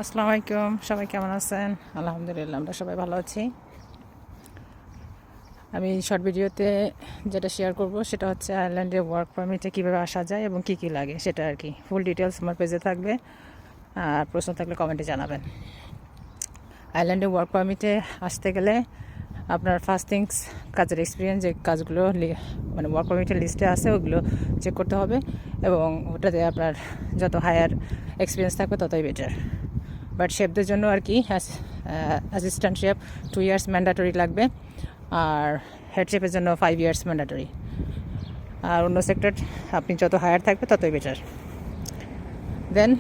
আসসালামু আলাইকুম, সবাই কেমন আছেন? আলহামদুলিল্লাহ, আমরা সবাই ভালো আছি। আমি শর্ট ভিডিওতে যেটা শেয়ার করব সেটা হচ্ছে আয়ারল্যান্ডে ওয়ার্ক পারমিটে কীভাবে আসা যায় এবং কী কী লাগে সেটা আর কি। ফুল ডিটেলস আমার পেজে থাকবে, আর প্রশ্ন থাকলে কমেন্টে জানাবেন। আয়ারল্যান্ডে ওয়ার্ক পারমিটে আসতে গেলে আপনার ফার্স্ট থিংস কাজের এক্সপিরিয়েন্স, যে কাজগুলো মানে ওয়ার্ক পারমিটের লিস্টে আছে ওগুলো চেক করতে হবে, এবং ওটাতে আপনার যত হায়ার এক্সপিরিয়েন্স থাকবে ততই বেটার। বাট শেফদের জন্য আর কি অ্যাসিস্ট্যান্ট শেফ 2 ইয়ার্স ম্যান্ডাটরি লাগবে, আর হেড শেফের জন্য 5 ইয়ার্স ম্যান্ডাটরি। আর অন্য সেক্টর আপনি যত হায়ার থাকবে ততই বেটার। দেন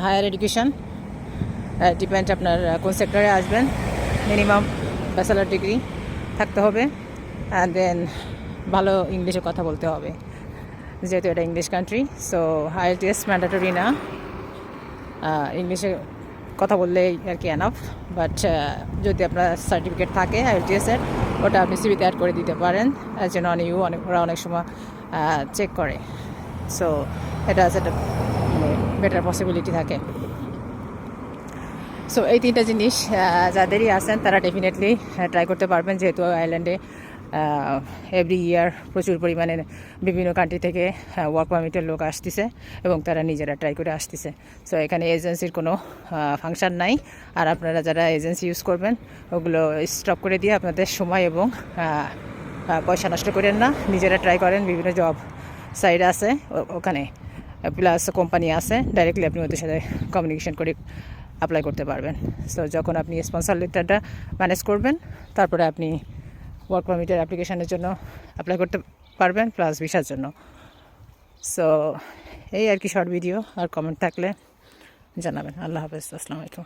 হায়ার এডুকেশন ডিপেন্ড আপনার কোন সেক্টরে আসবেন, মিনিমাম ব্যাচেলার ডিগ্রি থাকতে হবে। অ্যান্ড দেন ভালো ইংলিশে কথা বলতে হবে, যেহেতু এটা English country. So IELTS mandatory না, ইংলিশে কথা বললেই আর কি এনাফ। বাট যদি আপনার সার্টিফিকেট থাকে IELTS-এর, ওটা আপনি সিভিতে অ্যাড করে দিতে পারেন অ্যাজ এ নন ইউ। ওরা অনেক সময় চেক করে। সো এটা একটা মানে বেটার পসিবিলিটি থাকে। সো এই তিনটা জিনিস যাদেরই আছেন তারা ডেফিনেটলি ট্রাই করতে পারবেন, যেহেতু আইল্যান্ডে এভরি ইয়ার প্রচুর পরিমাণে বিভিন্ন কান্ট্রি থেকে ওয়ার্ক পারমিটের লোক আসতেছে এবং তারা নিজেরা ট্রাই করে আসতেছে। সো এখানে এজেন্সির কোনো ফাংশন নাই। আর আপনারা যারা এজেন্সি ইউজ করবেন ওগুলো স্টপ করে দিয়ে আপনাদের সময় এবং পয়সা নষ্ট করেন না, নিজেরা ট্রাই করেন। বিভিন্ন জব সাইট আছে ওখানে, প্লাস কোম্পানি আছে, ডাইরেক্টলি আপনি ওদের সাথে কমিউনিকেশন করে অ্যাপ্লাই করতে পারবেন। সো যখন আপনি স্পন্সর লেটারটা ম্যানেজ করবেন, তারপরে আপনি ওয়ার্ক পারমিটের অ্যাপ্লিকেশানের জন্য অ্যাপ্লাই করতে পারবেন, প্লাস ভিসার জন্য। সো এই আর কি শর্ট ভিডিও। আর কমেন্ট থাকলে জানাবেন। আল্লাহ হাফেজ, আসসালামু আলাইকুম।